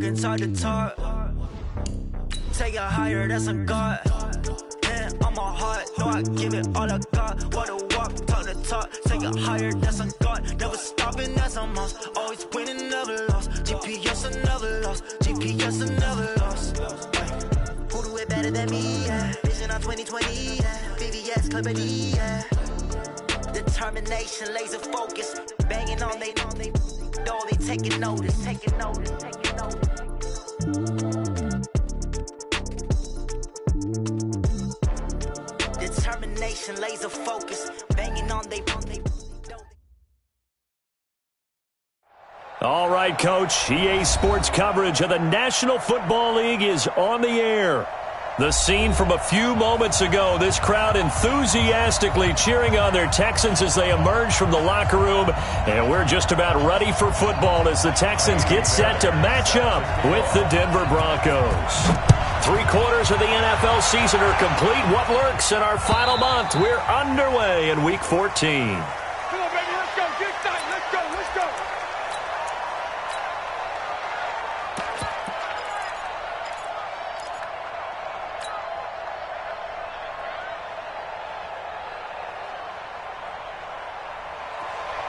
Inside the top, take it higher, that's a God. Hand on my heart, know I give it all I got. Wanna walk, talk the talk, take it higher, that's a God. Never stopping, that's a must. Always winning, never lost. GPS, I never lost. GPS, I never lost. Who do it better than me? Yeah. Vision on 2020, yeah. VVS, Clippity, yeah. Determination, laser focus, banging on they know they taking notice, taking notice, taking notice. Determination, laser focus, banging on they. All right, Coach. EA Sports coverage of the National Football League is on the air. The scene from a few moments ago, this crowd enthusiastically cheering on their Texans as they emerge from the locker room. And we're just about ready for football as the Texans get set to match up with the Denver Broncos. 3/4 of the NFL season are complete. What lurks in our final month? We're underway in Week 14. Come on, baby, let's go. Get tight. Let's go. Let's go.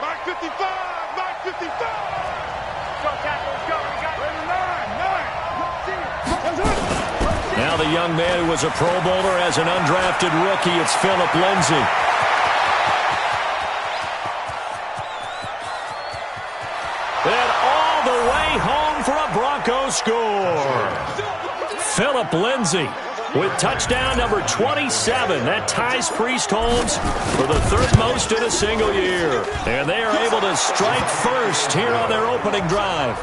Mark 55. Mark 55. Go, tackles, go. We got it. 9. Now the young man who was a Pro Bowler as an undrafted rookie, it's Philip Lindsay. And all the way home for a Broncos score. Philip Lindsay with touchdown number 27. That ties Priest Holmes for the third most in a single year. And they are able to strike first here on their opening drive.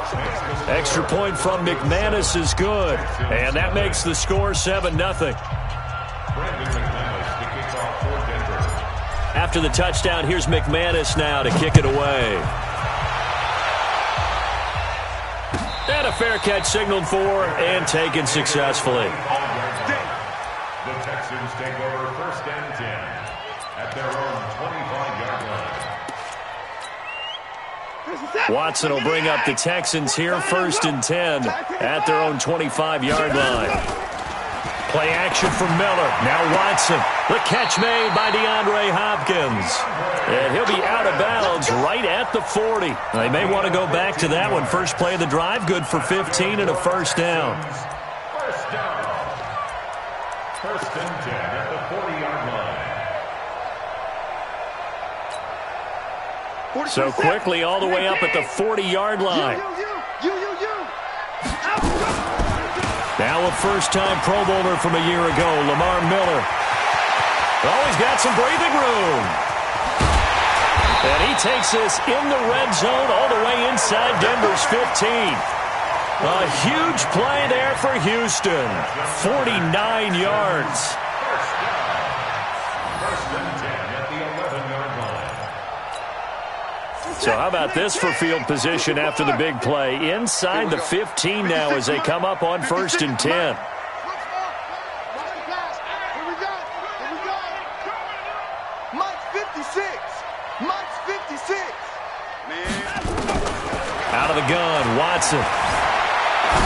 Extra point from McManus is good. And that makes the score 7-0. After the touchdown, here's McManus now to kick it away. And a fair catch signaled for and taken successfully. The Texans take over 1st and 10 at their own 25-yard line. Watson will bring up the Texans here 1st and 10 at their own 25-yard line. Play action from Miller. Now Watson. The catch made by DeAndre Hopkins. And he'll be out of bounds right at the 40. They may want to go back to that one. First play of the drive, good for 15 and a first down. First down. 1st and 10 at the 40-yard line. So quickly all the way up at the 40-yard line. Now a first-time Pro Bowler from a year ago, Lamar Miller. Oh, he's got some breathing room. And he takes this in the red zone all the way inside Denver's 15. A huge play there for Houston. 49 yards. So how about this for field position after the big play? Inside the 15 now as they come up on 1st and 10. Out of the gun, Watson.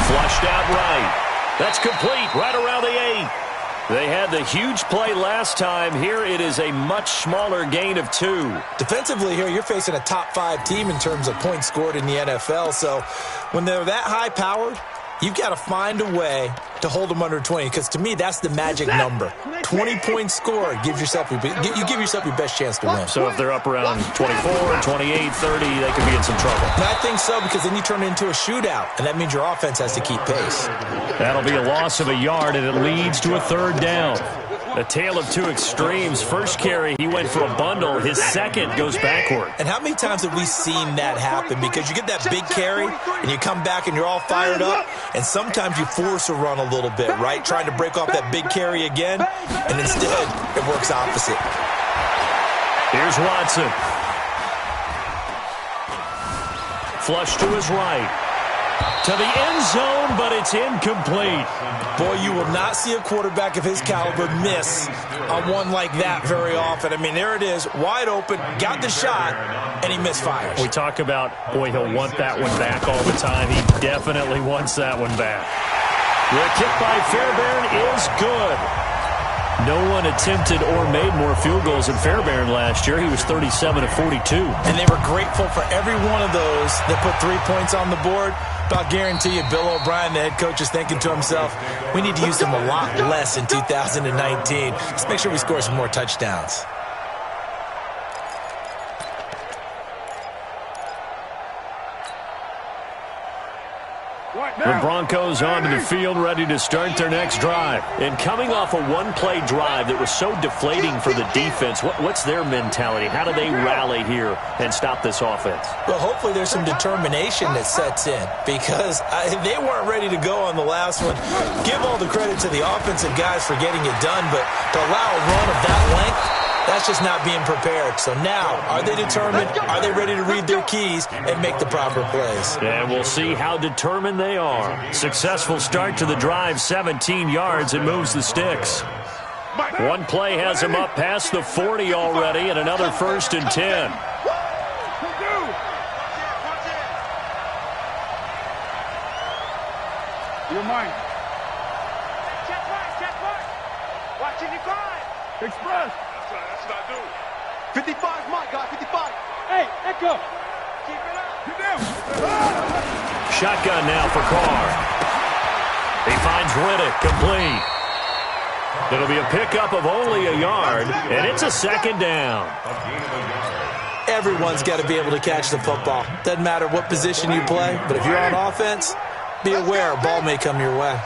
Flushed out right. That's complete right around the 8. They had the huge play last time. Here it is a much smaller gain of 2. Defensively here, you're facing a top 5 team in terms of points scored in the NFL. So when they're that high-powered, you've got to find a way to hold them under 20. Because to me, that's the magic number. 20 points scored gives yourself you give yourself your best chance to win. So if they're up around 24, 28, 30, they could be in some trouble. And I think so, because then you turn it into a shootout, and that means your offense has to keep pace. That'll be a loss of a yard, and it leads to a 3rd down. A tale of two extremes. First carry, he went for a bundle. His second goes backward. And how many times have we seen that happen? Because you get that big carry, and you come back and you're all fired up, and sometimes you force a run a little bit, right? Trying to break off that big carry again, and instead it works opposite. Here's Watson. Flush to his right. To the end zone, but it's incomplete. Boy, you will not see a quarterback of his caliber miss on one like that very often. I mean, there it is, wide open, got the shot, and he misfires. We talk about, boy, he'll want that one back all the time. He definitely wants that one back. The kick by Fairbairn is good. No one attempted or made more field goals than Fairbairn last year. He was 37 of 42. And they were grateful for every one of those that put 3 points on the board. But I'll guarantee you, Bill O'Brien, the head coach, is thinking to himself, we need to use them a lot less in 2019. Let's make sure we score some more touchdowns. The Broncos onto the field, ready to start their next drive. And coming off a one-play drive that was so deflating for the defense, what's their mentality? How do they rally here and stop this offense? Well, hopefully there's some determination that sets in because they weren't ready to go on the last one. Give all the credit to the offensive guys for getting it done, but to allow a run of that length, that's just not being prepared. So now, are they determined? Are they ready to read their keys and make the proper plays? And we'll see how determined they are. Successful start to the drive, 17 yards. It moves the sticks. One play has him up past the 40 already, and another 1st and 10. Your mind. Check mark. Watching your guard. Express. That's what I do. 55's my guy, 55. Hey, Echo. Keep it up. Get down. Shotgun now for Carr. He finds Riddick, complete. It'll be a pickup of only a yard, and it's a 2nd down. Everyone's got to be able to catch the football. Doesn't matter what position you play, but if you're on offense, be aware a ball may come your way.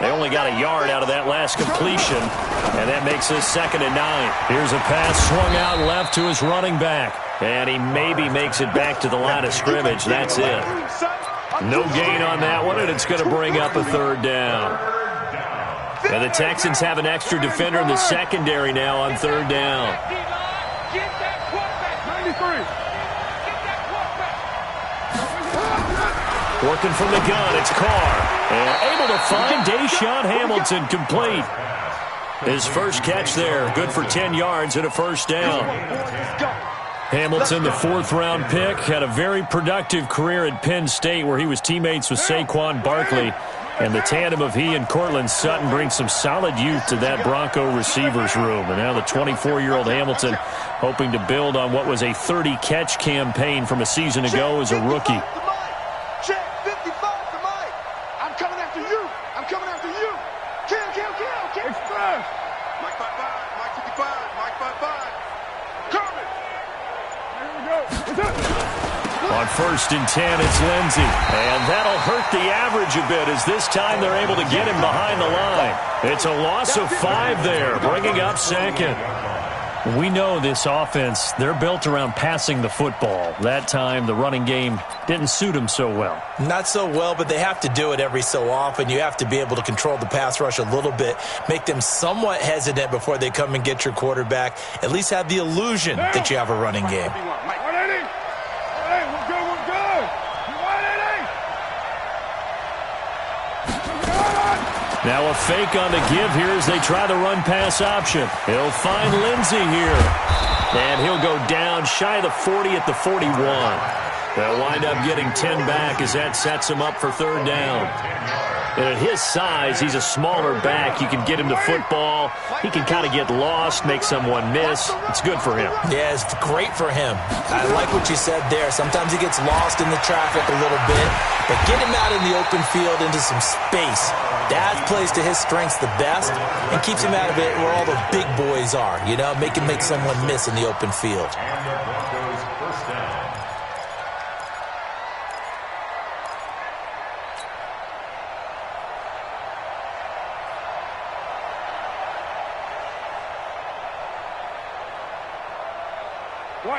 They only got a yard out of that last completion, and that makes this 2nd and 9. Here's a pass swung out left to his running back, and he maybe makes it back to the line of scrimmage. That's it. No gain on that one, and it's going to bring up a 3rd down. And the Texans have an extra defender in the secondary now on 3rd down. Working from the gun, it's Carr. And able to find Deshaun Hamilton, complete. His first catch there, good for 10 yards and a 1st down. Hamilton, the 4th-round pick, had a very productive career at Penn State where he was teammates with Saquon Barkley. And the tandem of he and Cortland Sutton brings some solid youth to that Bronco receivers room. And now the 24-year-old Hamilton hoping to build on what was a 30-catch campaign from a season ago as a rookie. Check 55 to Mike. I'm coming after you. I'm coming after you. Kill. Express. Mike 55, Mike 55, Mike 55. Coming. Here we go. What's up? On 1st and 10, it's Lindsey. And that'll hurt the average a bit as this time they're able to get him behind the line. It's a loss of 5 there, bringing up 2nd. We know this offense, they're built around passing the football. That time, the running game didn't suit them so well. Not so well, but they have to do it every so often. You have to be able to control the pass rush a little bit, make them somewhat hesitant before they come and get your quarterback. At least have the illusion that you have a running game. Now a fake on the give here as they try the run-pass option. He'll find Lindsey here. And he'll go down shy of the 40 at the 41. They'll wind up getting 10 back as that sets him up for 3rd down. And at his size, he's a smaller back. You can get him the football. He can kind of get lost, make someone miss. It's good for him. Yeah, it's great for him. I like what you said there. Sometimes he gets lost in the traffic a little bit. But get him out in the open field into some space. That plays to his strengths the best and keeps him out of it where all the big boys are. You know, make him make someone miss in the open field.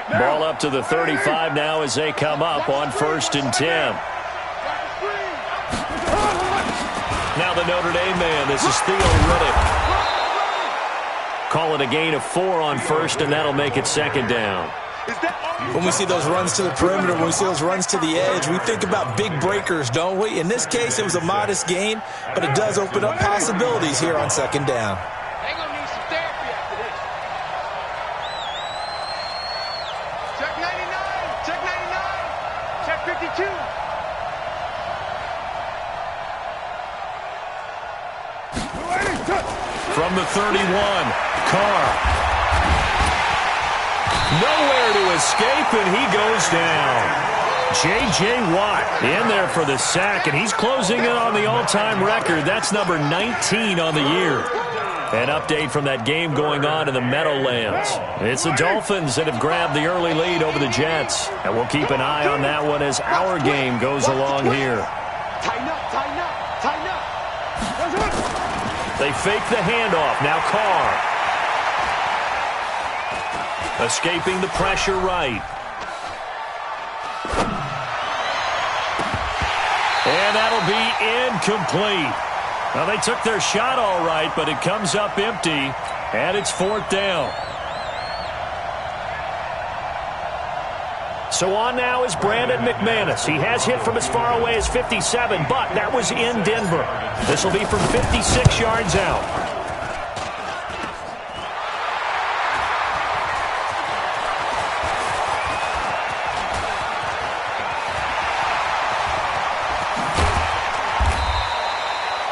Ball up to the 35 now as they come up on 1st and 10. Now the Notre Dame man, this is Theo Riddick. Call it a gain of 4 on 1st, and that'll make it 2nd down. When we see those runs to the perimeter, when we see those runs to the edge, we think about big breakers, don't we? In this case, it was a modest gain, but it does open up possibilities here on second down. They're going to need some therapy after this. Check 99. Check 99. Check 52. From the 31, Carr. Nowhere to escape, and he goes down. J.J. Watt in there for the sack, and he's closing in on the all-time record. That's number 19 on the year. An update from that game going on in the Meadowlands. It's the Dolphins that have grabbed the early lead over the Jets, and we'll keep an eye on that one as our game goes along here. Tighten up, tighten up, tighten up. They fake the handoff. Now Carr. Escaping the pressure right. And that'll be incomplete. Well, they took their shot all right, but it comes up empty, and it's fourth down. So on now is Brandon McManus. He has hit from as far away as 57, but that was in Denver. This will be from 56 yards out.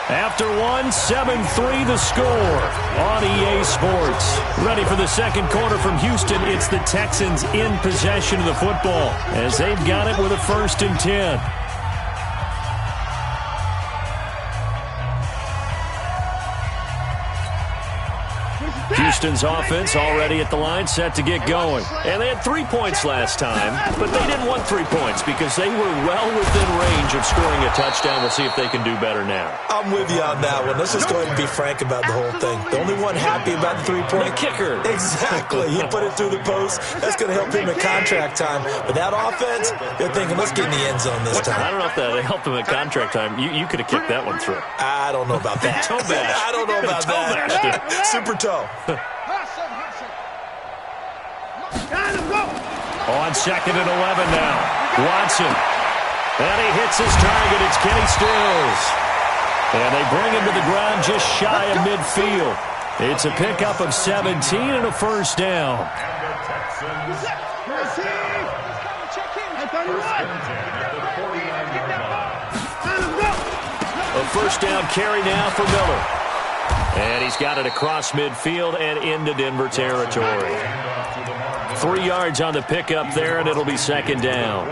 After one, 7-3 the score on EA Sports. Ready for the second quarter from Houston. It's the Texans in possession of the football as they've got it with a 1st and 10. Houston's offense already at the line, set to get going. And they had 3 points last time, but they didn't want 3 points because they were well within range of scoring a touchdown. We'll see if they can do better now. I'm with you on that one. Let's just go ahead and be frank about the whole thing. The only one happy about the 3-point kicker. Exactly. He put it through the post. That's going to help him at contract time. But that offense, they're thinking, let's get in the end zone this time. I don't know if that helped him at contract time. You could have kicked that one through. I don't know about that. Toe bash. I don't know about that. Super toe. On 2nd and 11 now. Watson. And he hits his target. It's Kenny Stills. And they bring him to the ground just shy of midfield. It's a pickup of 17 and a 1st down. A 1st down carry now for Miller. And he's got it across midfield and into Denver territory. 3 yards on the pickup there, and it'll be 2nd down.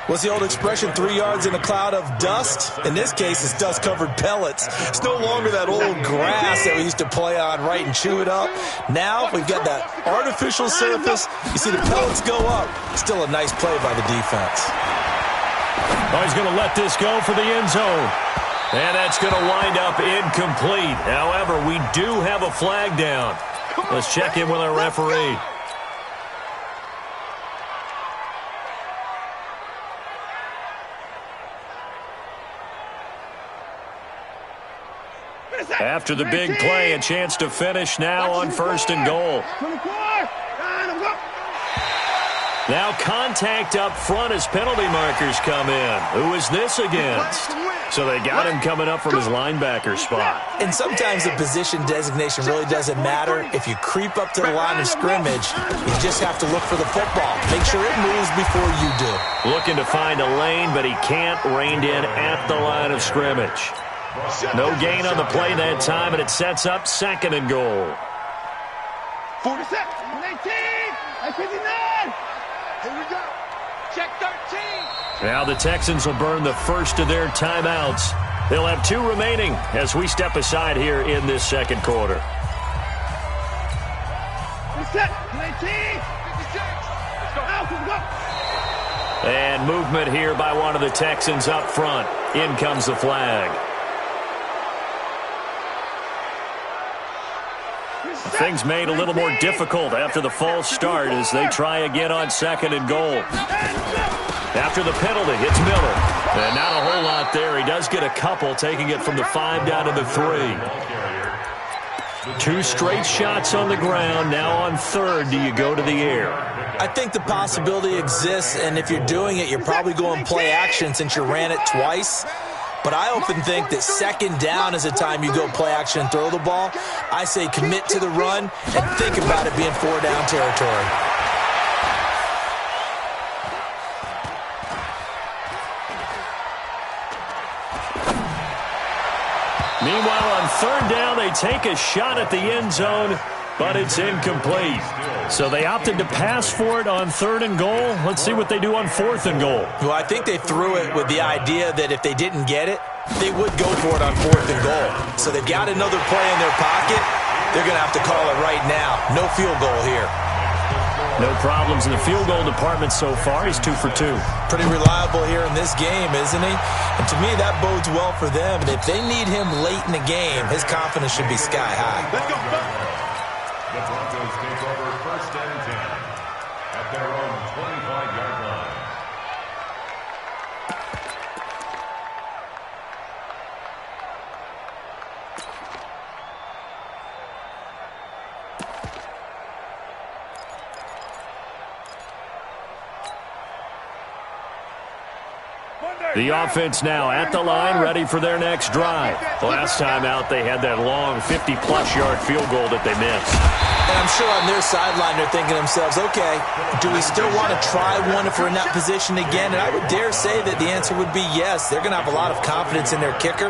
What's the old expression, 3 yards in a cloud of dust? In this case, it's dust-covered pellets. It's no longer that old grass that we used to play on, right, and chew it up. Now we've got that artificial surface. You see the pellets go up. Still a nice play by the defense. Oh, he's going to let this go for the end zone. And that's going to wind up incomplete. However, we do have a flag down. Let's check in with our referee. After the big play, a chance to finish now on 1st and goal. Now contact up front as penalty markers come in. Who is this against? So they got him coming up from his linebacker spot. And sometimes the position designation really doesn't matter. If you creep up to the line of scrimmage, you just have to look for the football. Make sure it moves before you do. Looking to find a lane, but he can't. Reined in at the line of scrimmage. No gain on the play that time, and it sets up 2nd and goal. 46, 19, 59. Here we go. Check 13. Now the Texans will burn the first of their timeouts. They'll have 2 remaining as we step aside here in this second quarter. Set, 19, 56. Let's go. Out, let's go. And movement here by one of the Texans up front. In comes the flag. Things made a little more difficult after the false start as they try again on 2nd and goal. After the penalty, it's Miller. And not a whole lot there. He does get a couple, taking it from the 5 down to the 3. 2 straight shots on the ground. Now on third, do you go to the air? I think the possibility exists, and if you're doing it, you're probably going play action since you ran it twice. But I often think that second down is the time you go play action and throw the ball. I say commit to the run and think about it being 4-down territory. Meanwhile, on third down, they take a shot at the end zone, but it's incomplete. So they opted to pass for it on 3rd and goal. Let's see what they do on 4th and goal. Well, I think they threw it with the idea that if they didn't get it, they would go for it on 4th and goal. So they've got another play in their pocket. They're going to have to call it right now. No field goal here. No problems in the field goal department so far. He's 2 for 2. Pretty reliable here in this game, isn't he? And to me, that bodes well for them. And if they need him late in the game, his confidence should be sky high. Let's go. The Broncos take over 1st and 10 at their own 25-yard line. The offense now at the line, ready for their next drive. Last time out, they had that long 50-plus yard field goal that they missed. And I'm sure on their sideline they're thinking to themselves, okay, do we still want to try one if we're in that position again? And I would dare say that the answer would be yes. They're going to have a lot of confidence in their kicker.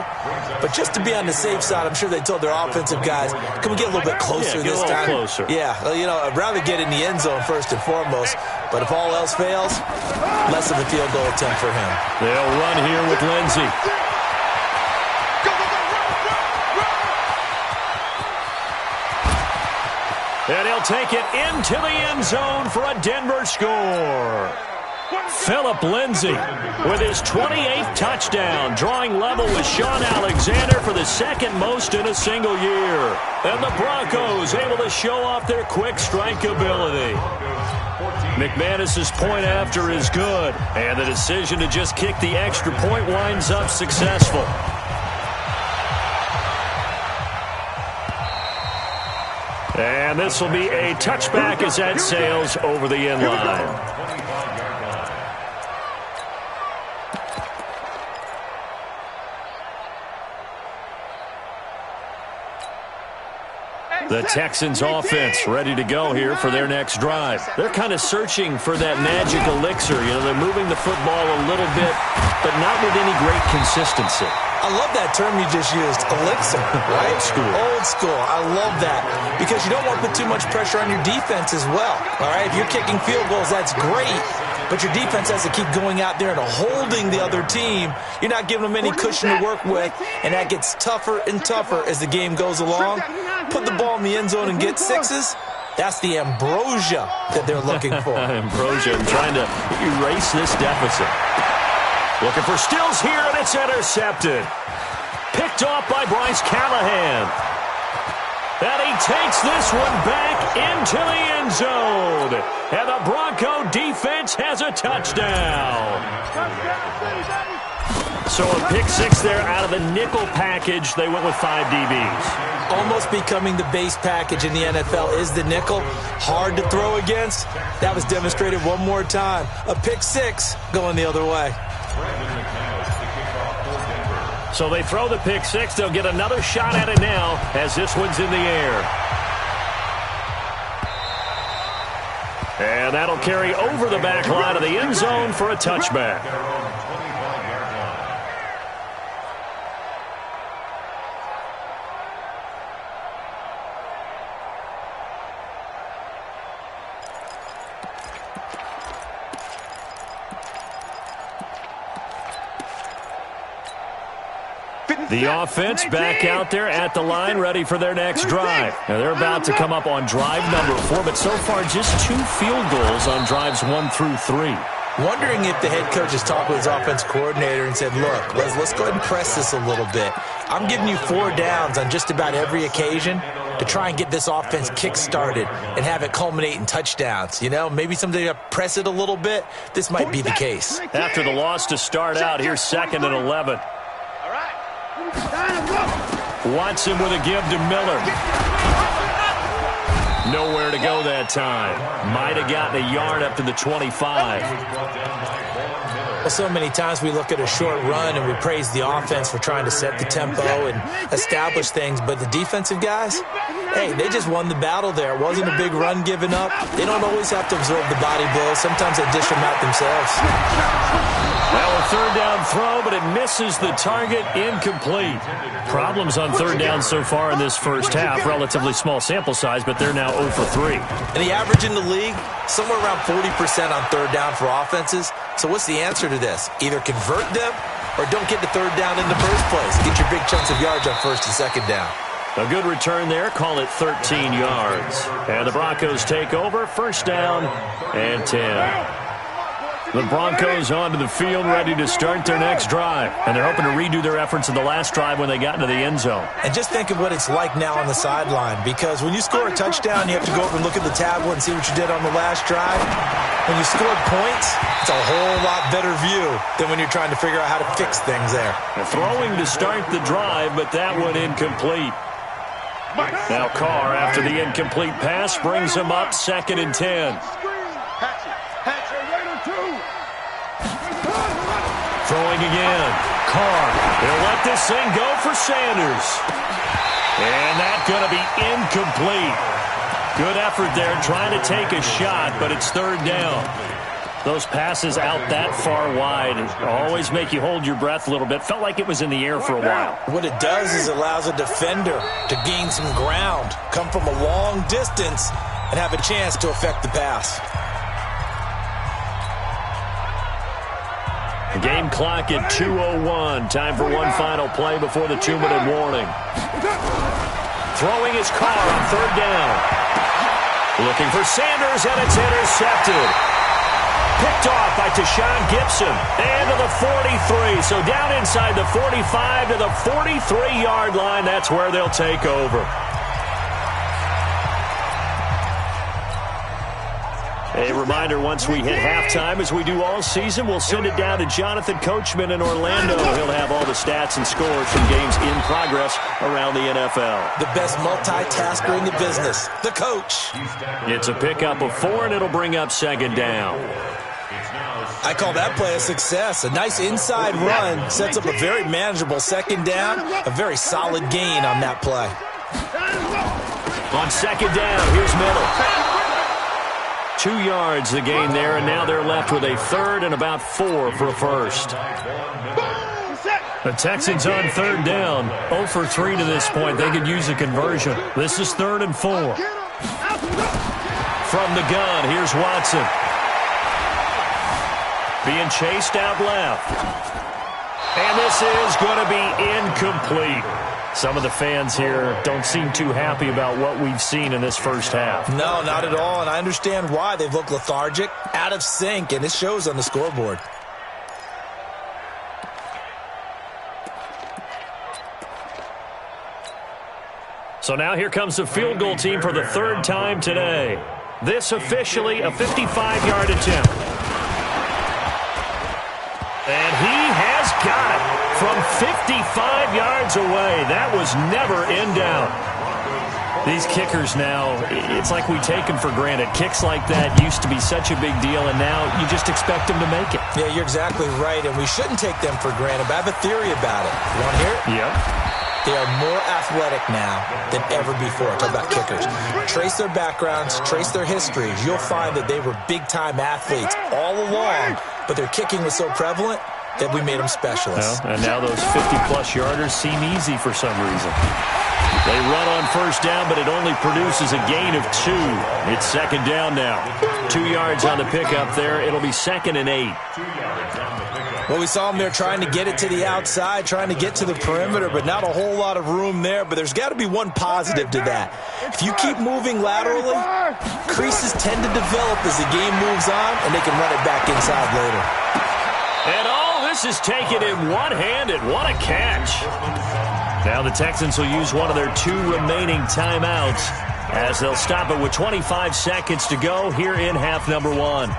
But just to be on the safe side, I'm sure they told their offensive guys, can we get a little bit closer this time? Closer. Yeah, well, you know, I'd rather get in the end zone first and foremost. But if all else fails, less of a field goal attempt for him. They'll run here with Lindsey. And he'll take it into the end zone for a Denver score. Phillip Lindsay with his 28th touchdown, drawing level with Sean Alexander for the 2nd most in a single year. And the Broncos able to show off their quick strike ability. McManus's point after is good, and the decision to just kick the extra point winds up successful. And this will be a touchback as that sails over the end line. The Texans offense ready to go here for their next drive. They're kind of searching for that magic elixir. You know, they're moving the football a little bit, but not with any great consistency. I love that term you just used, elixir, right? Old school. Old school. I love that because you don't want to put too much pressure on your defense as well, all right? If you're kicking field goals, that's great, but your defense has to keep going out there and holding the other team. You're not giving them any cushion to work with, and that gets tougher and tougher as the game goes along. Put the ball in the end zone and get 6s. That's the ambrosia that they're looking for. Ambrosia trying to erase this deficit. Looking for Stills here, and it's intercepted. Picked off by Bryce Callahan. And he takes this one back into the end zone. And the Bronco defense has a touchdown. So a pick 6 there out of the nickel package. They went with 5 DBs. Almost becoming the base package in the NFL is the nickel. Hard to throw against. That was demonstrated one more time. A pick 6 going the other way. So they throw the pick 6. They'll get another shot at it now as this one's in the air. And that'll carry over the back line of the end zone for a touchback. The offense back out there at the line, ready for their next drive. Now they're about to come up on drive number 4, but so far just 2 field goals on drives 1 through 3. Wondering if the head coach has talked with his offense coordinator and said, look, let's go ahead and press this a little bit. I'm giving you 4 downs on just about every occasion to try and get this offense kick-started and have it culminate in touchdowns. You know, maybe someday you press it a little bit. This might be the case. After the loss to start out, here's 2nd and 11. Watson with a give to Miller. Nowhere to go that time. Might have gotten a yard up to the 25. Well, so many times we look at a short run and we praise the offense for trying to set the tempo and establish things, but the defensive guys, hey, they just won the battle there. It wasn't a big run given up. They don't always have to absorb the body blows. Sometimes they dish them out themselves. Well, a third down throw, but it misses the target, incomplete. Problems on third down so far in this first half. Relatively small sample size, but they're now 0 for 3. And the average in the league, somewhere around 40% on third down for offenses. So what's the answer to this? Either convert them or don't get the third down in the first place. Get your big chunks of yards on first and second down. A good return there. Call it 13 yards. And the Broncos take over. First down and 10. The Broncos onto the field, ready to start their next drive. And they're hoping to redo their efforts in the last drive when they got into the end zone. And just think of what it's like now on the sideline, because when you score a touchdown, you have to go over and look at the tablet and see what you did on the last drive. When you scored points, it's a whole lot better view than when you're trying to figure out how to fix things there. Throwing to start the drive, but that one incomplete. Now Carr, after the incomplete pass, brings him up 2nd and 10. Throwing again. Carr. He'll let this thing go for Sanders. And that's going to be incomplete. Good effort there trying to take a shot, but it's third down. Those passes out that far wide always make you hold your breath a little bit. Felt like it was in the air for a while. What it does is it allows a defender to gain some ground, come from a long distance, and have a chance to affect the pass. Game clock at 2:01. Time for one final play before the 2-minute warning. Throwing his Carr on third down. Looking for Sanders, and it's intercepted. Picked off by Tashawn Gibson. And to the 43. So down inside the 45 to the 43-yard line. That's where they'll take over. A reminder, once we hit halftime, as we do all season, we'll send it down to Jonathan Coachman in Orlando. He'll have all the stats and scores from games in progress around the NFL. The best multitasker in the business, the coach. It's a pickup of 4, and it'll bring up 2nd down. I call that play a success. A nice inside run sets up a very manageable 2nd down, a very solid gain on that play. On 2nd down, here's Middle. 2 yards the gain there, and now they're left with a third and about 4 for a first. The Texans on third down, 0 for 3 to this point. They could use a conversion. This is 3rd and 4. From the gun, here's Watson. Being chased out left. And this is going to be incomplete. Some of the fans here don't seem too happy about what we've seen in this first half. No, not at all, and I understand why. They've looked lethargic, out of sync, and it shows on the scoreboard. So now here comes the field goal team for the 3rd time today. This officially a 55-yard attempt. And he has got it. From 55 yards away, that was never in doubt. These kickers now, it's like we take them for granted. Kicks like that used to be such a big deal, and now you just expect them to make it. Yeah, you're exactly right, and we shouldn't take them for granted, but I have a theory about it. You want to hear it? Yep. They are more athletic now than ever before. Talk about kickers. Trace their backgrounds, trace their histories. You'll find that they were big-time athletes all along, but their kicking was so prevalent that we made them specialists. Well, and now those 50-plus yarders seem easy for some reason. They run on first down, but it only produces a gain of 2. It's 2nd down now. 2 yards on the pickup there. It'll be 2nd and 8. Well, we saw them there trying to get it to the outside, trying to get to the perimeter, but not a whole lot of room there. But there's got to be one positive to that. If you keep moving laterally, creases tend to develop as the game moves on, and they can run it back inside later. And this is taken in one-handed. What a catch. Now the Texans will use one of their 2 remaining timeouts as they'll stop it with 25 seconds to go here in half number 1.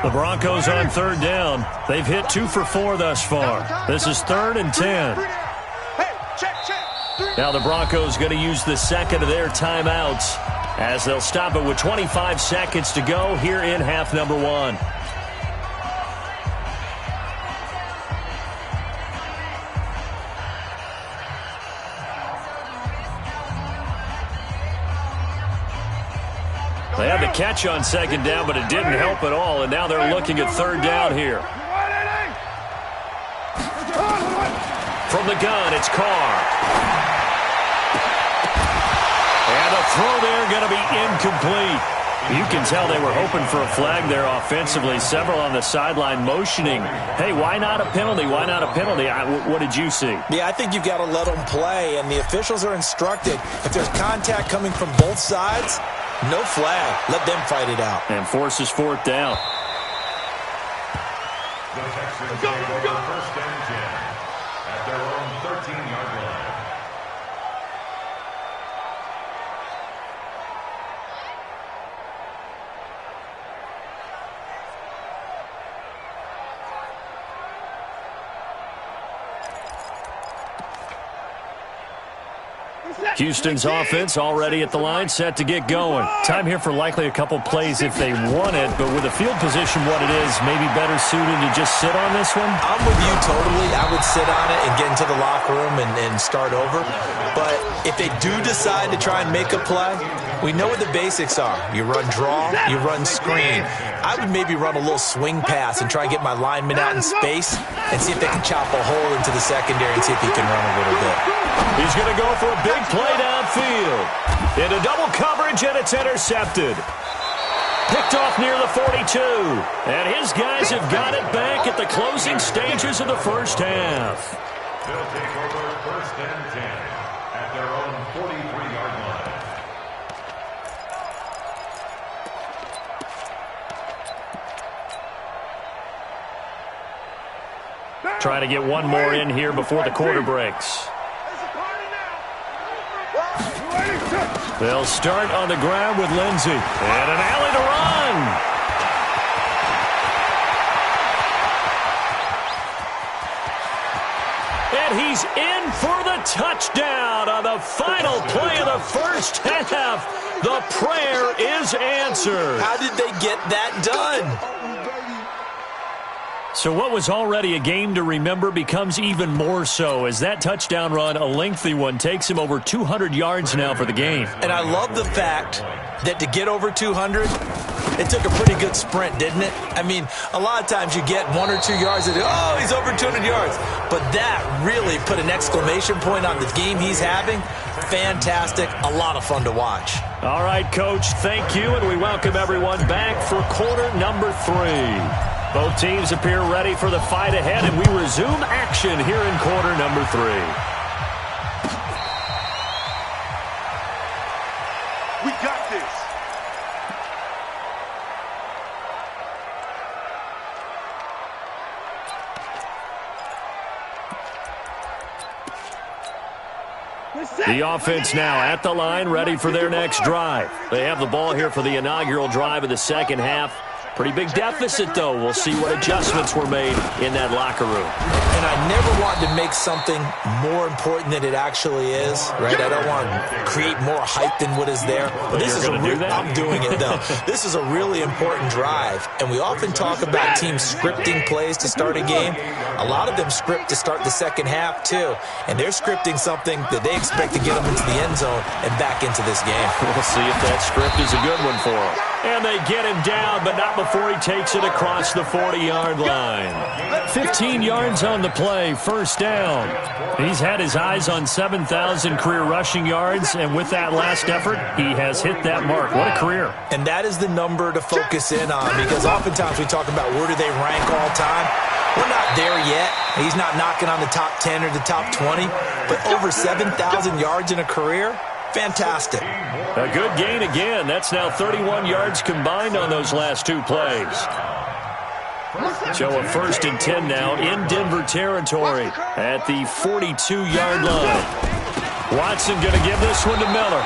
The Broncos on third down. They've hit 2 for 4 thus far. This is 3rd and 10. Hey, check. Now the Broncos going to use the second of their timeouts as they'll stop it with 25 seconds to go here in half number 1. They had the catch on second down, but it didn't help at all, and now they're looking at third down here. From the gun, it's Carr. And the throw there going to be incomplete. You can tell they were hoping for a flag there offensively. Several on the sideline motioning, hey, why not a penalty? Why not a penalty? What did you see? Yeah, I think you've got to let them play, and the officials are instructed. If there's contact coming from both sides, no flag. Let them fight it out. And forces fourth down. The Texans take over first and 10 at their own 13-yard line. Houston's offense already at the line, set to get going. Time here for likely a couple plays if they want it, but with the field position what it is, maybe better suited to just sit on this one? I'm with you totally. I would sit on it and get into the locker room and start over. But if they do decide to try and make a play, we know what the basics are. You run draw, you run screen. I would maybe run a little swing pass and try and get my lineman out in space and see if they can chop a hole into the secondary and see if he can run a little bit. He's going to go for a big play downfield. Into double coverage, and it's intercepted. Picked off near the 42. And his guys have got it back at the closing stages of the first half. They'll take over first and 10 at their own 43-yard line. Trying to get one more in here before the quarter breaks. They'll start on the ground with Lindsey. And an alley to run. And he's in for the touchdown on the final play of the first half. The prayer is answered. How did they get that done? So what was already a game to remember becomes even more so as that touchdown run, a lengthy one, takes him over 200 yards now for the game. And I love the fact that to get over 200, it took a pretty good sprint, didn't it? I mean, a lot of times you get 1 or 2 yards and, oh, he's over 200 yards. But that really put an exclamation point on the game he's having. Fantastic. A lot of fun to watch. All right, Coach, thank you, and we welcome everyone back for quarter number 3. Both teams appear ready for the fight ahead, and we resume action here in quarter number 3. We got this. The offense now at the line, ready for their next drive. They have the ball here for the inaugural drive of the second half. Pretty big deficit, though. We'll see what adjustments were made in that locker room. And I never want to make something more important than it actually is, right? I don't want to create more hype than what is there. But this is I'm doing it, though. This is a really important drive. And we often talk about teams scripting plays to start a game. A lot of them script to start the second half, too. And they're scripting something that they expect to get them into the end zone and back into this game. We'll see if that script is a good one for them. And they get him down, but not before he takes it across the 40-yard line. 15 yards on the play, first down. He's had his eyes on 7,000 career rushing yards, and with that last effort, he has hit that mark. What a career. And that is the number to focus in on, because oftentimes we talk about where do they rank all time. We're not there yet. He's not knocking on the top 10 or the top 20, but over 7,000 yards in a career, fantastic. A good gain again. That's now 31 yards combined on those last 2 plays. So a first and 10 now in Denver territory at the 42-yard line. Watson going to give this one to Miller.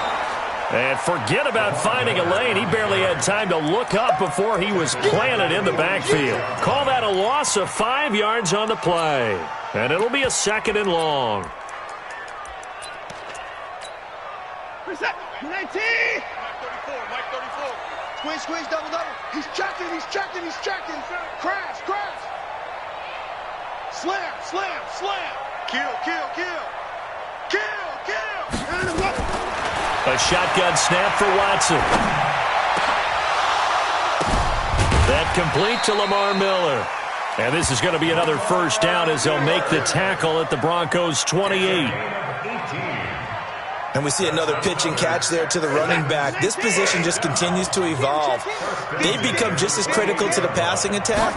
And forget about finding a lane. He barely had time to look up before he was planted in the backfield. Call that a loss of 5 yards on the play. And it'll be a second and long. Mike 34, Mike 34. Squeeze, squeeze, double, double. He's checking, he's checking, he's checking. Crash, crash. Slam, slam, slam. Kill, kill, kill. Kill, kill. A shotgun snap for Watson. That complete to Lamar Miller. And this is going to be another first down as they'll make the tackle at the Broncos' 28. And we see another pitch and catch there to the running back. This position just continues to evolve. They've become just as critical to the passing attack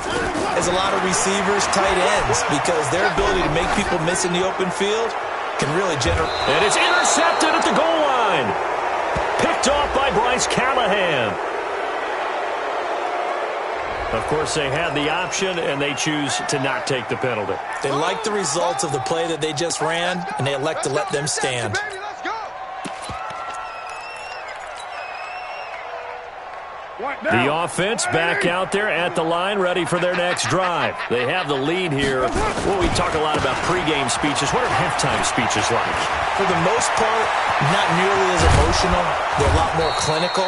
as a lot of receivers, tight ends, because their ability to make people miss in the open field can really generate. And it's intercepted at the goal line. Picked off by Bryce Callahan. Of course, they had the option, and they choose to not take the penalty. They like the results of the play that they just ran, and they elect to let them stand. The offense back out there at the line, ready for their next drive. They have the lead here. Well, we talk a lot about pregame speeches. What are halftime speeches like? For the most part, not nearly as emotional. They're a lot more clinical.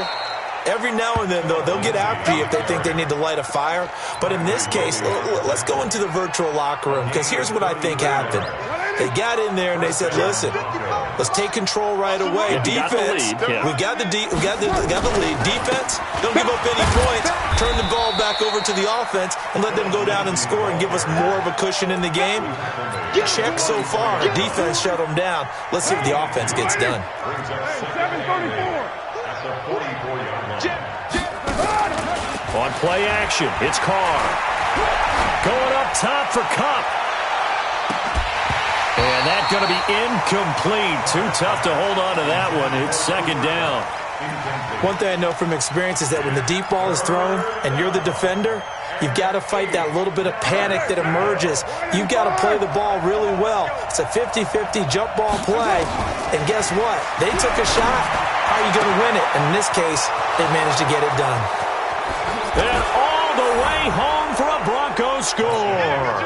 Every now and then, though, they'll get after you if they think they need to light a fire. But in this case, let's go into the virtual locker room, because here's what I think happened. They got in there and they said, listen, let's take control right away. Defense, we got the lead. Defense, don't give up any points. Turn the ball back over to the offense and let them go down and score and give us more of a cushion in the game. Check so far. Defense shut them down. Let's see if the offense gets done. On play action, it's Carr. Going up top for Cup. And that's going to be incomplete. Too tough to hold on to that one. It's second down. One thing I know from experience is that when the deep ball is thrown and you're the defender, you've got to fight that little bit of panic that emerges. You've got to play the ball really well. It's a 50-50 jump ball play. And guess what? They took a shot. How are you going to win it? And in this case, they managed to get it done. And all the way home for a Broncos score.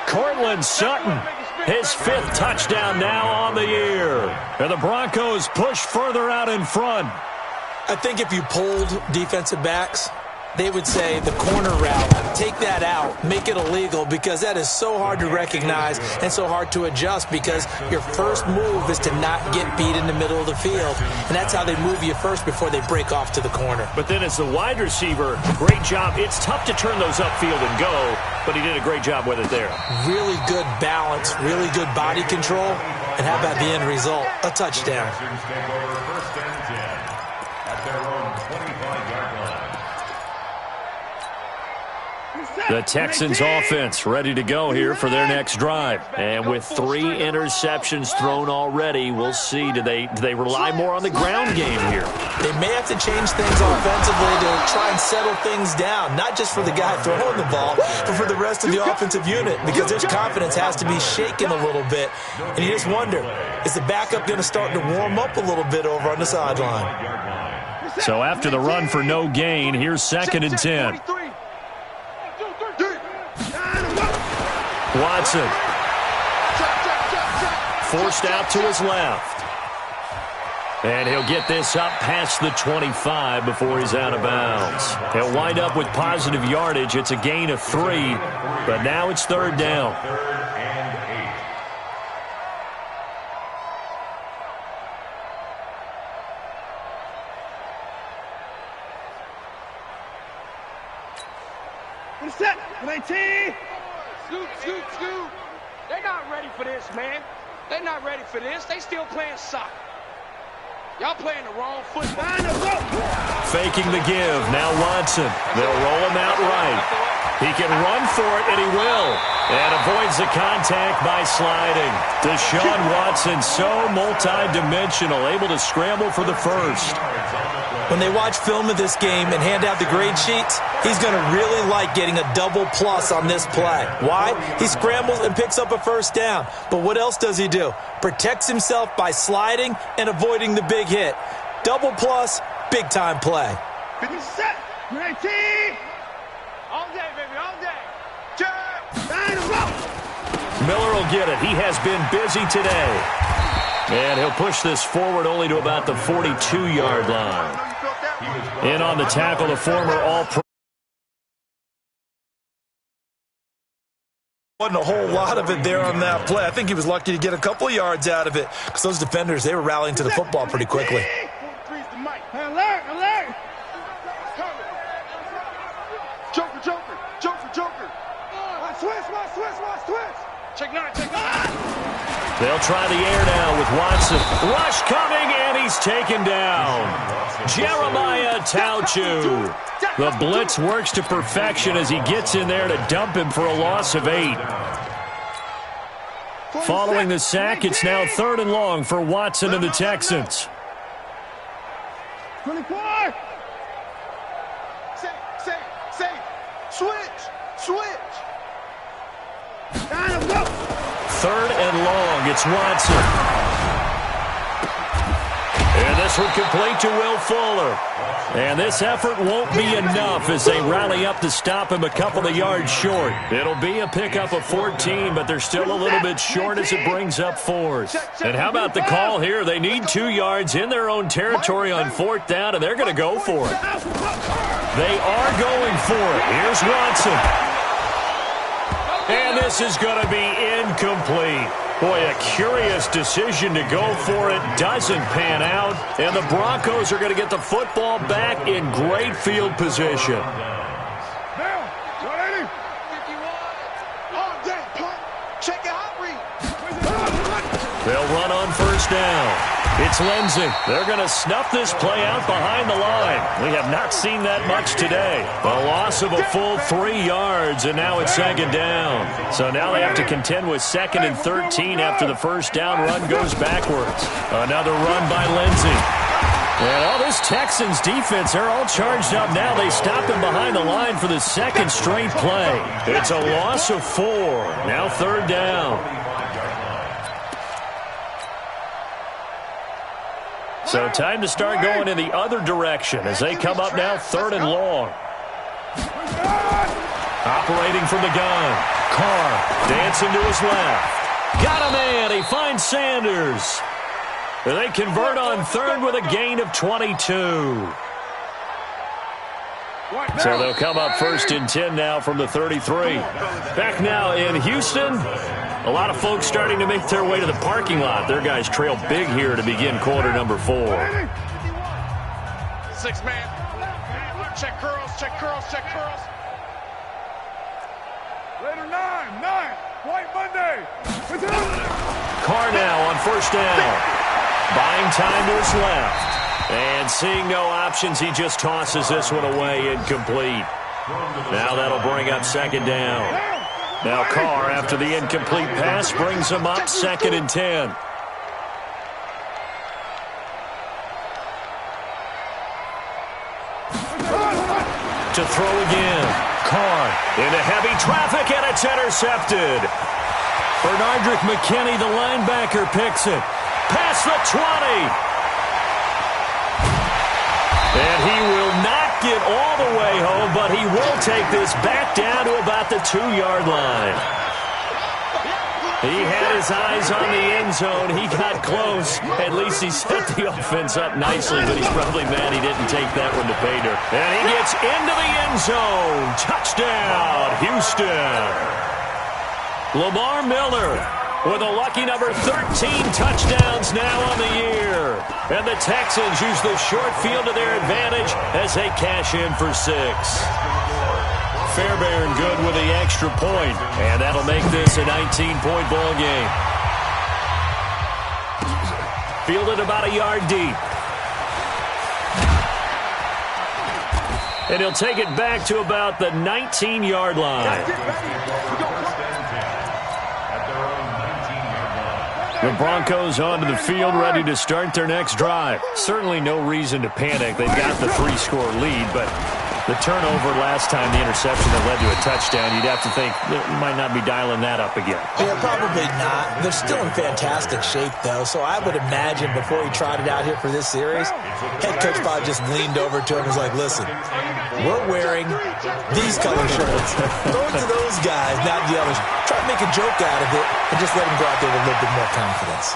Cortland Sutton, his fifth touchdown now on the year. And the Broncos push further out in front. I think if you polled defensive backs, they would say the corner route, take that out, make it illegal, because that is so hard to recognize and so hard to adjust, because your first move is to not get beat in the middle of the field. And that's how they move you first before they break off to the corner. But then as the wide receiver, great job. It's tough to turn those upfield and go, but he did a great job with it there. Really good balance, really good body control. And how about the end result? A touchdown. The Texans offense ready to go here for their next drive. And with 3 interceptions thrown already, we'll see. Do they rely more on the ground game here? They may have to change things offensively to try and settle things down, not just for the guy throwing the ball, but for the rest of the offensive unit, because their confidence has to be shaken a little bit. And you just wonder, is the backup going to start to warm up a little bit over on the sideline? So after the run for no gain, here's 2nd and 10. Watson forced out to his left. And he'll get this up past the 25 before he's out of bounds. He'll wind up with positive yardage. It's a gain of 3, but now it's 3rd down. Set, 19. Scoop, scoop, scoop. They're not ready for this, man. They're not ready for this. They still playing soccer. Y'all playing the wrong football. Faking the give. Now Watson. They'll roll him out right. He can run for it, and he will. And avoids the contact by sliding. Deshaun Watson, so multi-dimensional, able to scramble for the first. When they watch film of this game and hand out the grade sheets, he's going to really like getting a double plus on this play. Why? He scrambles and picks up a first down. But what else does he do? Protects himself by sliding and avoiding the big hit. Double plus, big-time play. Set, 19. All day, baby, all day. Miller will get it. He has been busy today. And he'll push this forward only to about the 42-yard line. In on the tackle, the former All-Pro. Wasn't a whole lot of it there on that play. I think he was lucky to get a couple of yards out of it because those defenders, they were rallying to the football pretty quickly. Alert, alert! Joker, Joker, Joker, Joker. Switch. Check nine. They'll try the air now with Watson. Rush coming, and he's taken down. Jeremiah Tauchu. The blitz works to perfection as he gets in there to dump him for a loss of 8. Following the sack, it's now 3rd and long for Watson and the Texans. 24. Say. Switch. 3rd and long, it's Watson. And this one complete to Will Fuller. And this effort won't be enough as they rally up to stop him a couple of yards short. It'll be a pickup of 14, but they're still a little bit short as it brings up 4th. And how about the call here? They need 2 yards in their own territory on 4th down, and they're going to go for it. They are going for it. Here's Watson. And this is going to be incomplete. Boy, a curious decision to go for it. Doesn't pan out. And the Broncos are going to get the football back in great field position. They'll run on 1st down. It's Lindsey. They're going to snuff this play out behind the line. We have not seen that much today. A loss of a full 3 yards, and now it's 2nd down. So now they have to contend with 2nd and 13 after the 1st down run goes backwards. Another run by Lindsey. And all this Texans defense, they're all charged up now. They stopped him behind the line for the 2nd straight play. It's a loss of 4. Now 3rd down. So time to start going in the other direction as they come up now 3rd and long. Operating from the gun. Carr dancing to his left. Got a man. He finds Sanders. They convert on 3rd with a gain of 22. So they'll come up 1st and 10 now from the 33. Back now in Houston. A lot of folks starting to make their way to the parking lot. Their guys trail big here to begin quarter number 4. 6-man. Check curls. Later 9. White Monday. Carr now on 1st down. Buying time to his left. And seeing no options, he just tosses this one away incomplete. Now that'll bring up 2nd down. Now Carr, after the incomplete pass, brings him up 2nd and 10. To throw again. Carr into heavy traffic, and it's intercepted. Bernardrick McKinney, the linebacker, picks it. Past the 20. And he will not get all the way home, but he will take this back down to about the 2-yard line. He had his eyes on the end zone. He got close. At least he set the offense up nicely, but he's probably mad he didn't take that one to pay dirt. And he gets into the end zone. Touchdown, Houston. Lamar Miller with a lucky number 13 touchdowns now on the year. And the Texans use the short field to their advantage as they cash in for 6. Fairbairn good with the extra point, and that'll make this a 19-point ball game. Fielded about a yard deep. And he'll take it back to about the 19-yard line. The Broncos onto the field, ready to start their next drive. Certainly no reason to panic. They've got the 3-score lead, but the turnover last time, the interception that led to a touchdown, you'd have to think they might not be dialing that up again. Yeah, probably not. They're still in fantastic shape, though, so I would imagine before he trotted out here for this series, head coach probably just leaned over to him and was like, listen, we're wearing these color shirts. Throw it to those guys, not the others. Try to make a joke out of it and just let him go out there with a little bit more confidence.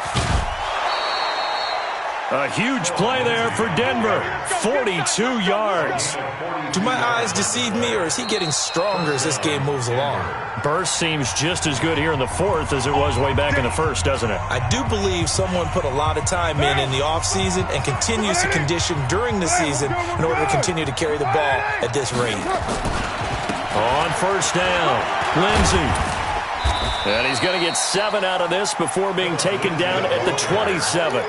A huge play there for Denver. 42 yards. Do my eyes deceive me, or is he getting stronger as this game moves along? Burst seems just as good here in the fourth as it was way back in the first, doesn't it? I do believe someone put a lot of time in the offseason and continues to condition during the season in order to continue to carry the ball at this rate. On first down, Lindsey. And he's going to get 7 out of this before being taken down at the 27.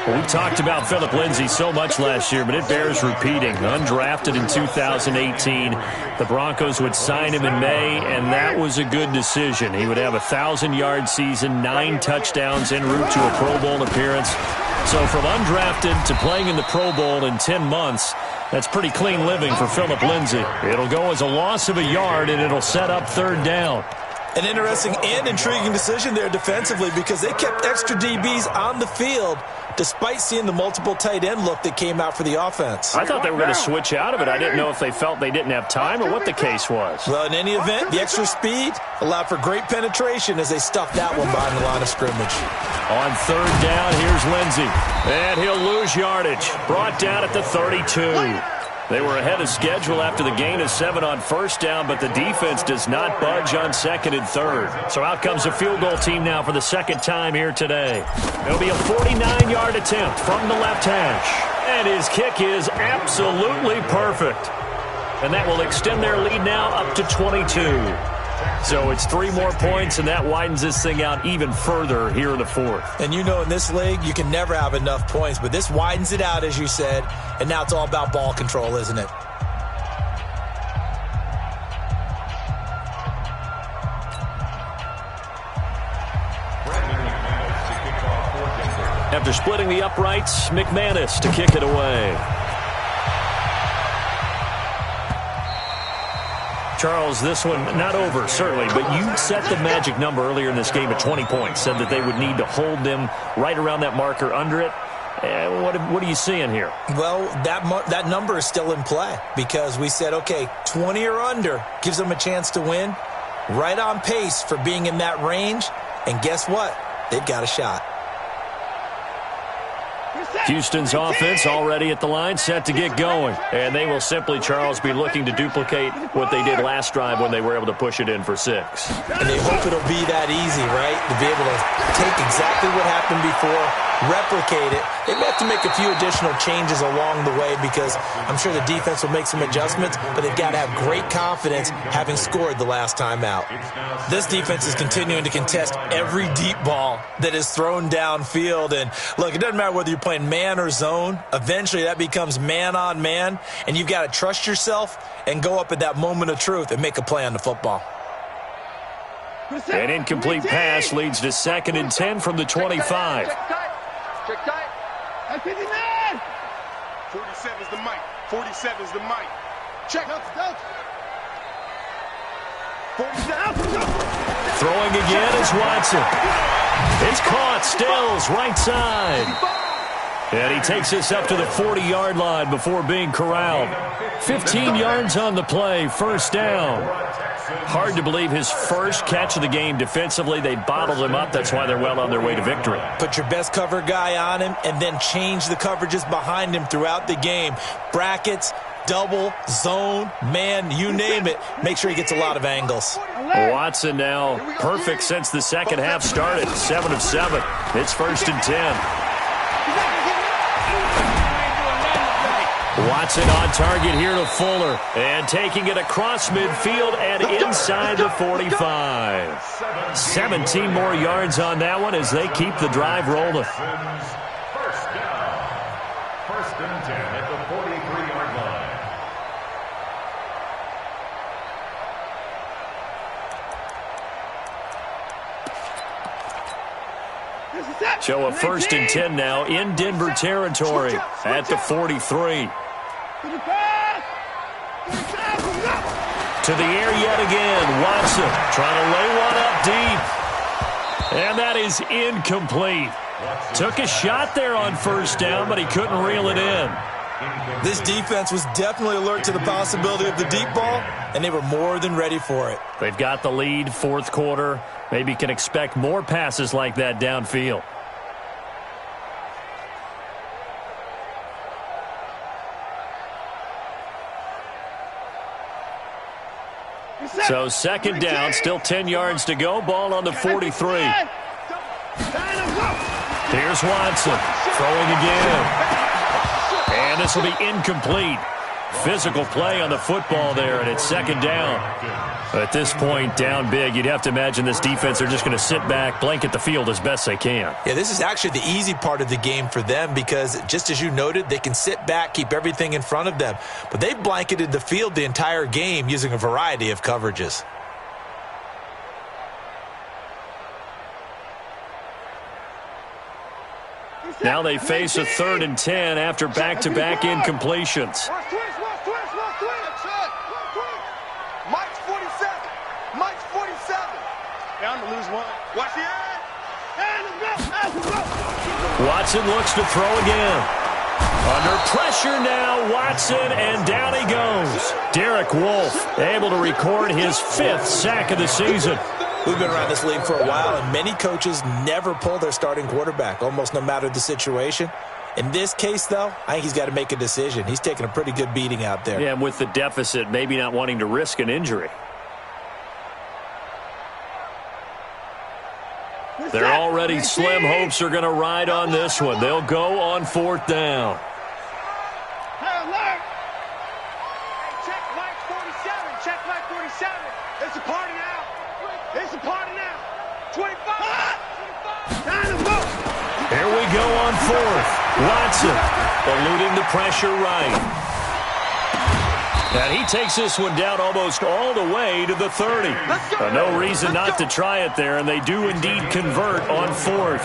Well, we talked about Philip Lindsay so much last year, but it bears repeating. Undrafted in 2018. The Broncos would sign him in May, and that was a good decision. He would have a 1,000-yard season, 9 touchdowns en route to a Pro Bowl appearance. So from undrafted to playing in the Pro Bowl in 10 months, that's pretty clean living for Philip Lindsay. It'll go as a loss of a yard, and it'll set up third down. An interesting and intriguing decision there defensively because they kept extra DBs on the field despite seeing the multiple tight end look that came out for the offense. I thought they were going to switch out of it. I didn't know if they felt they didn't have time or what the case was. Well, in any event, the extra speed allowed for great penetration as they stuffed that one behind the line of scrimmage. On third down, here's Lindsey. And he'll lose yardage. Brought down at the 32. They were ahead of schedule after the gain of 7 on first down, but the defense does not budge on second and third. So out comes a field goal team now for the second time here today. It'll be a 49-yard attempt from the left hash. And his kick is absolutely perfect. And that will extend their lead now up to 22. So it's 3 more points, and that widens this thing out even further here in the fourth. And you know in this league, you can never have enough points, but this widens it out, as you said, and now it's all about ball control, isn't it? After splitting the uprights, McManus to kick it away. Charles, this one not over, certainly, but you set the magic number earlier in this game at 20 points, said that they would need to hold them right around that marker under it. What are you seeing here? Well, that number is still in play because we said, okay, 20 or under gives them a chance to win. Right on pace for being in that range, and guess what? They've got a shot. Houston's offense already at the line, set to get going. And they will simply, Charles, be looking to duplicate what they did last drive when they were able to push it in for 6. And they hope it'll be that easy, right? To be able to take exactly what happened before, replicate it. They may have to make a few additional changes along the way because I'm sure the defense will make some adjustments, but they've got to have great confidence having scored the last time out. This defense is continuing to contest every deep ball that is thrown downfield. And look, it doesn't matter whether you're playing man or zone. Eventually that becomes man on man, and you've got to trust yourself and go up at that moment of truth and make a play on the football. An incomplete pass leads to 2nd and 10 from the 25. Check tight. 47 is the mic. 47 is the mic. Check. Throwing again is Watson. It's caught. Stills right side. And he takes us up to the 40-yard line before being corralled. 15 yards on the play. First down. Hard to believe his first catch of the game defensively. They bottled him up. That's why they're well on their way to victory. Put your best cover guy on him and then change the coverages behind him throughout the game. Brackets, double, zone, man, you name it. Make sure he gets a lot of angles. Watson now perfect since the second half started. 7 of 7. It's 1st and 10. Watson on target here to Fuller. And taking it across midfield and inside the 45. 17 more yards on that one as they keep the drive rolling. First down. 1st and 10 at the 43-yard line. So a 1st and 10 now in Denver territory at the 43. To the air yet again. Watson trying to lay one up deep. And that is incomplete. Took a shot there on first down, but he couldn't reel it in. This defense was definitely alert to the possibility of the deep ball, and they were more than ready for it. They've got the lead, 4th quarter. Maybe can expect more passes like that downfield. So second down, still 10 yards to go. Ball on the 43. Here's Watson throwing again. And this will be incomplete. Physical play on the football there, and it's second down. At this point, down big, you'd have to imagine this defense are just going to sit back, blanket the field as best they can. Yeah, this is actually the easy part of the game for them because, just as you noted, they can sit back, keep everything in front of them. But they've blanketed the field the entire game using a variety of coverages. Now they face a 3rd and 10 after back-to-back incompletions. Mike's 47. Mike's 47. Down to lose one. Watch the end. Watson looks to throw again. Under pressure now, Watson, and down he goes. Derek Wolfe able to record his 5th sack of the season. We've been around this league for a while, and many coaches never pull their starting quarterback, almost no matter the situation. In this case, though, I think he's got to make a decision. He's taking a pretty good beating out there. Yeah, and with the deficit, maybe not wanting to risk an injury. They're already slim hopes are going to ride on this one. They'll go on 4th down. Check Mike 47. Check Mike 47. It's a party now. It's a party now. 25. Time to go. Here we go on 4th. Watson eluding the pressure right. And he takes this one down almost all the way to the 30. No reason not to try it there, and they do indeed convert on 4th.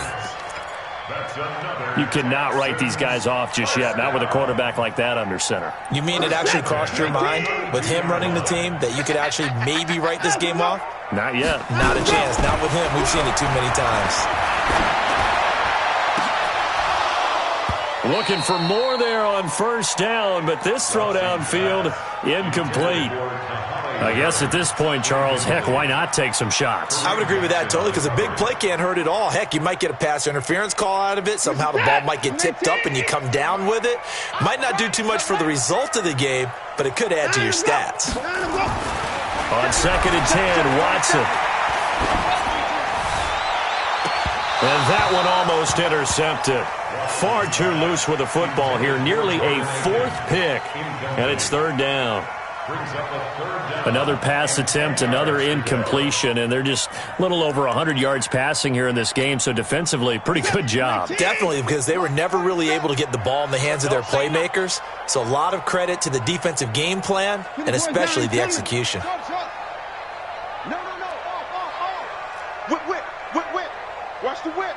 You cannot write these guys off just yet, not with a quarterback like that under center. You mean it actually crossed your mind with him running the team that you could actually maybe write this game off? Not yet. Not a chance. Not with him. We've seen it too many times. Looking for more there on 1st down, but this throw downfield, incomplete. I guess at this point, Charles, heck, why not take some shots? I would agree with that totally because a big play can't hurt at all. Heck, you might get a pass interference call out of it. Somehow the ball might get tipped up and you come down with it. Might not do too much for the result of the game, but it could add to your stats. On 2nd and 10, Watson. And that one almost intercepted. Far too loose with the football here. Nearly a 4th pick. And it's 3rd down. Another pass attempt, another incompletion, and they're just a little over 100 yards passing here in this game, so defensively, pretty good job. Definitely, because they were never really able to get the ball in the hands of their playmakers, so a lot of credit to the defensive game plan and especially the execution. No. Whip. Watch the whip.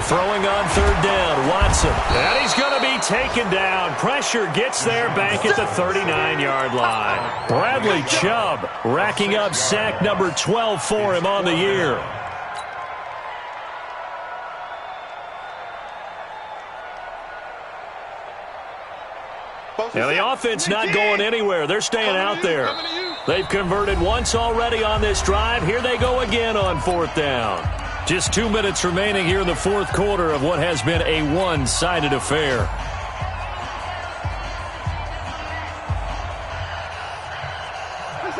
Throwing on 3rd down, Watson. And he's going to be taken down. Pressure gets there back at the 39-yard line. Bradley Chubb racking up sack number 12 for him on the year. Now the offense not going anywhere. They're staying out there. They've converted once already on this drive. Here they go again on 4th down. Just 2 minutes remaining here in the 4th quarter of what has been a one-sided affair.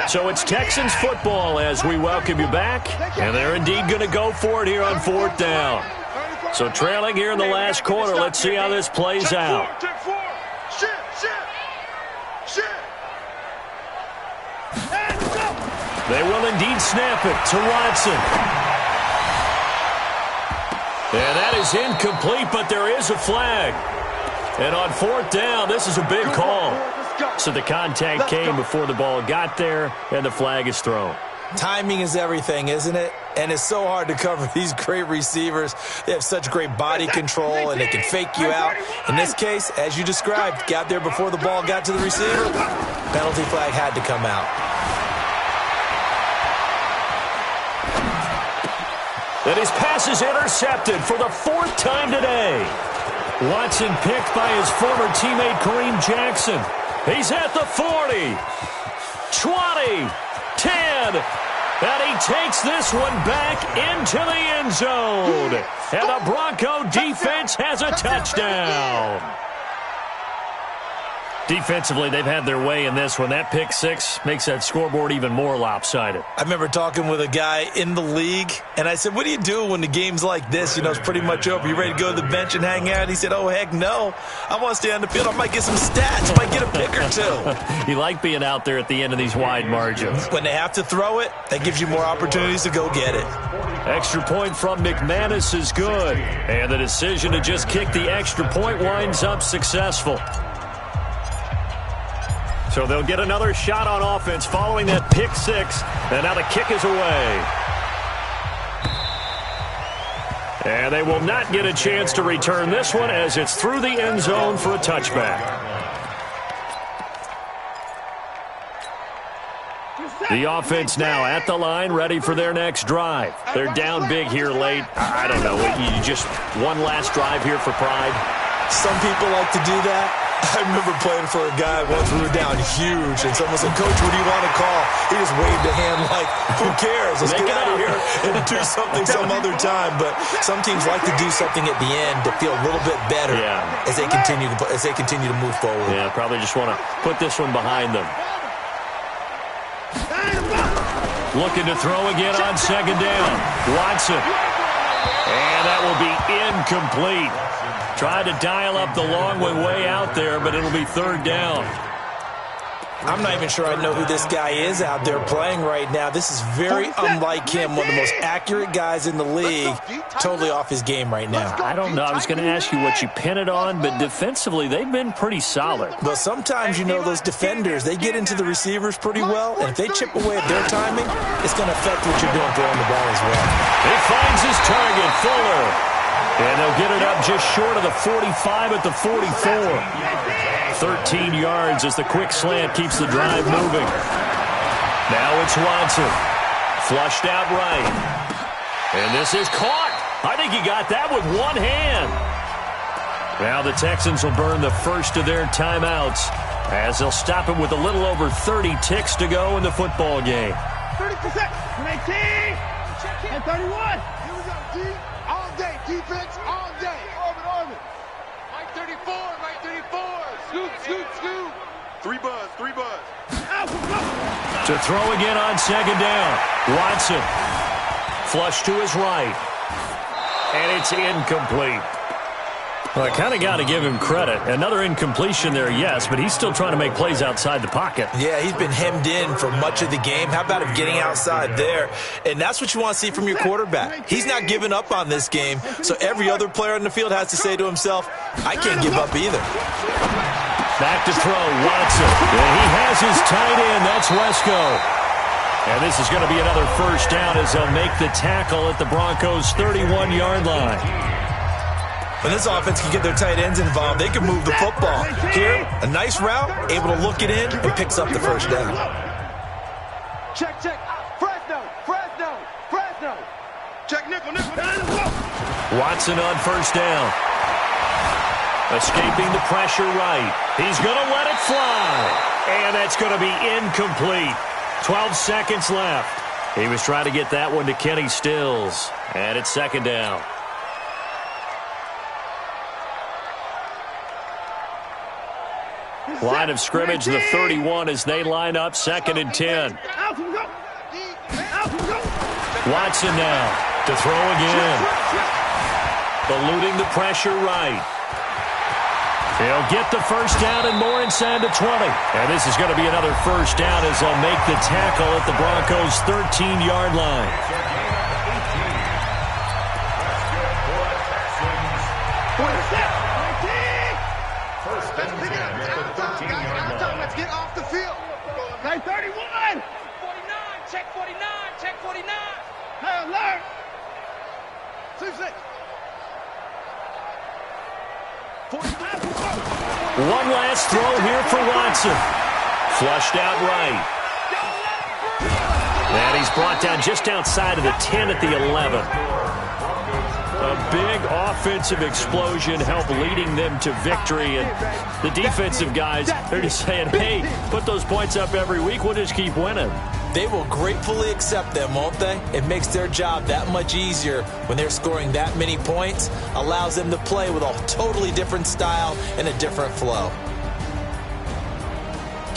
So it's Texans football as we welcome you back. And they're indeed going to go for it here on 4th down. So trailing here in the last quarter, let's see how this plays out. They will indeed snap it to Watson. And that is incomplete, but there is a flag. And on 4th down, this is a big call. So the contact came before the ball got there, and the flag is thrown. Timing is everything, isn't it? And it's so hard to cover these great receivers. They have such great body control, and they can fake you out. In this case, as you described, got there before the ball got to the receiver. Penalty flag had to come out. And his pass is intercepted for the 4th time today. Watson picked by his former teammate Kareem Jackson. He's at the 40, 20, 10, and he takes this one back into the end zone. And the Bronco defense has a touchdown. Defensively, they've had their way in this one. That pick six makes that scoreboard even more lopsided. I remember talking with a guy in the league, and I said, what do you do when the game's like this? You know, it's pretty much over. You ready to go to the bench and hang out? He said, oh, heck no. I want to stay on the field. I might get some stats. Might get a pick or two. You like being out there at the end of these wide margins. When they have to throw it, that gives you more opportunities to go get it. Extra point from McManus is good. And the decision to just kick the extra point winds up successful. So they'll get another shot on offense following that pick six. And now the kick is away. And they will not get a chance to return this one as it's through the end zone for a touchback. The offense now at the line, ready for their next drive. They're down big here late. I don't know. You just one last drive here for pride. Some people like to do that. I remember playing for a guy once. We were down huge, and someone said, Coach, what do you want to call? He just waved a hand like, who cares? Let's get out of here and do something some other time. But some teams like to do something at the end to feel a little bit better as they continue to move forward. Yeah, probably just want to put this one behind them. Looking to throw again on second down. Watson. And that will be incomplete. Tried to dial up the long way out there, but it'll be third down. I'm not even sure I know who this guy is out there playing right now. This is very unlike him, one of the most accurate guys in the league. Totally off his game right now. I don't know. I was going to ask you what you pin it on, but defensively, they've been pretty solid. Well, sometimes, you know, those defenders, they get into the receivers pretty well, and if they chip away at their timing, it's going to affect what you're doing throwing the ball as well. He finds his target, Fuller. And they'll get it up just short of the 45 at the 44. 13 yards as the quick slant keeps the drive moving. Now it's Watson. Flushed out right. And this is caught. I think he got that with one hand. Now the Texans will burn the first of their timeouts as they'll stop it with a little over 30 ticks to go in the football game. 30%. 18. And 31. Here we go, D. All day. Defense all day. Orbit. Mike 34. Mike 34. Scoop. Three buzz. To throw again on second down. Watson. Flush to his right. And it's incomplete. Well, I kind of got to give him credit. Another incompletion there, yes, but he's still trying to make plays outside the pocket. Yeah, he's been hemmed in for much of the game. How about him getting outside there? And that's what you want to see from your quarterback. He's not giving up on this game, so every other player on the field has to say to himself, I can't give up either. Back to throw, Watson. And he has his tight end. That's Wesco. And this is going to be another first down as they'll make the tackle at the Broncos' 31-yard line. When this offense can get their tight ends involved, they can move the football. Here, a nice route, able to look it in, and picks up the first down. Check. Fresno. Check nickel. Watson on first down. Escaping the pressure right. He's going to let it fly. And that's going to be incomplete. 12 seconds left. He was trying to get that one to Kenny Stills. And it's second down. Line of scrimmage, the 31 as they line up, 2nd and 10. Watson now to throw again. Eluding the pressure right. He'll get the first down and more inside the 20. And this is going to be another first down as they'll make the tackle at the Broncos' 13-yard line. Let's get off the field. 31. 49. Check 49. Hey, alert. 2-6. One last throw here for Watson. Flushed out right. And he's brought down just outside of the 10 at the 11. A big offensive explosion helped leading them to victory. And the defensive guys, they're just saying, hey, put those points up every week. We'll just keep winning. They will gratefully accept them, won't they? It makes their job that much easier when they're scoring that many points. Allows them to play with a totally different style and a different flow.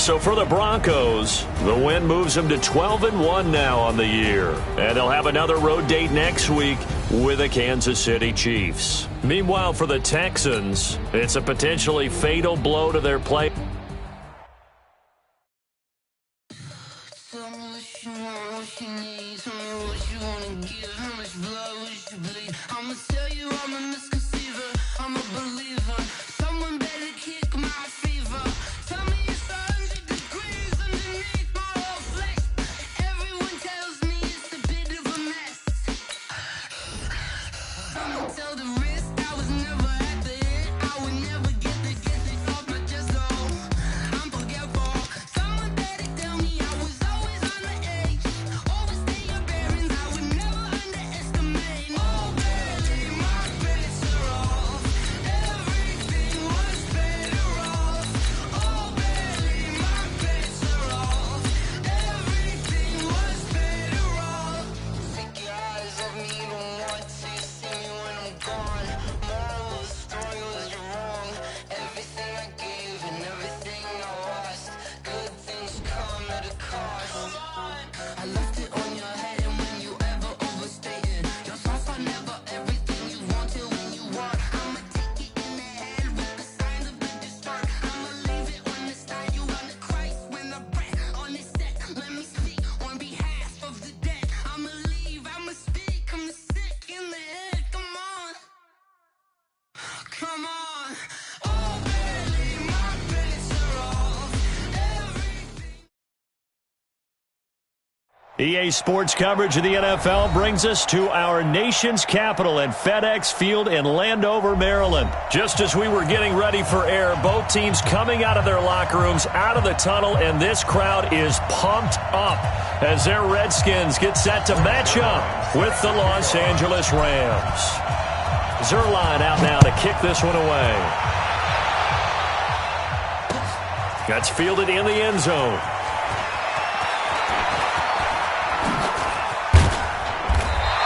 So for the Broncos, the win moves them to 12-1 now on the year. And they'll have another road date next week with the Kansas City Chiefs. Meanwhile, for the Texans, it's a potentially fatal blow to their play. EA Sports coverage of the NFL brings us to our nation's capital at FedEx Field in Landover, Maryland. Just as we were getting ready for air, both teams coming out of their locker rooms, out of the tunnel, and this crowd is pumped up as their Redskins get set to match up with the Los Angeles Rams. Zerline out now to kick this one away. That's fielded in the end zone.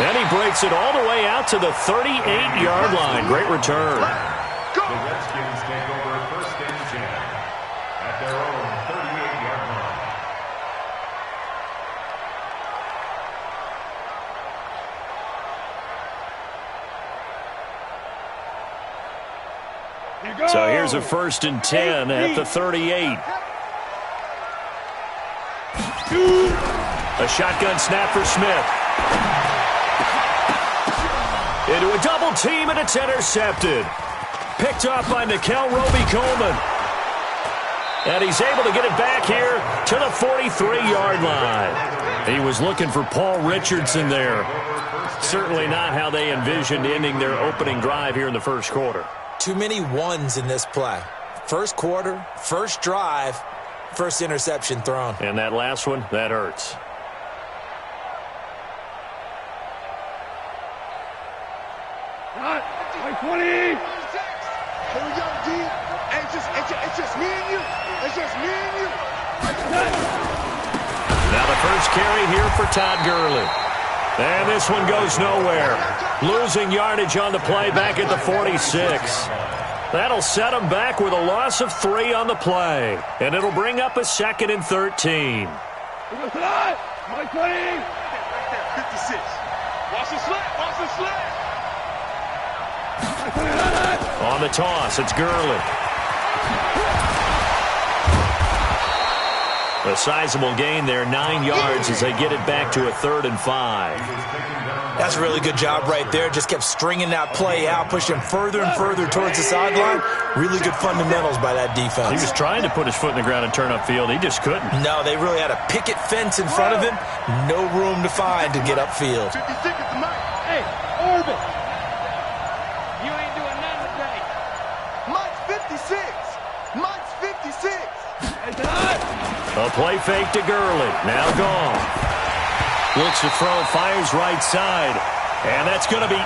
And he breaks it all the way out to the 38-yard line. Great return. The Redskins take over first and 10 at their own 38-yard line. So here's a first and 10 at the 38. A shotgun snap for Smith. Into a double team, and it's intercepted. Picked up by Nickel Roby-Coleman. And he's able to get it back here to the 43-yard line. He was looking for Paul Richardson there. Certainly not how they envisioned ending their opening drive here in the first quarter. Too many ones in this play. First quarter, first drive, first interception thrown. And that last one, that hurts. Like 20. Here we go, D. It's just me and you. It's just me and you. Now the first carry here for Todd Gurley. And this one goes nowhere. Losing yardage on the play back at the 46. That'll set him back with a loss of 3 on the play. And it'll bring up a 2nd and 13. Mike 20. 56. Watch the slant. Watch the slant. On the toss, it's Gurley. A sizable gain there, 9 yards as they get it back to a 3rd and 5. That's a really good job right there. Just kept stringing that play out, pushing further and further towards the sideline. Really good fundamentals by that defense. He was trying to put his foot in the ground and turn upfield. He just couldn't. No, they really had a picket fence in front of him. No room to find to get upfield. 56 is the mic. Hey, Orbit. You ain't doing nothing today. Mike's 56. Mike's 56. A play fake to Gurley. Now gone. Looks to throw, fires right side. And that's going to be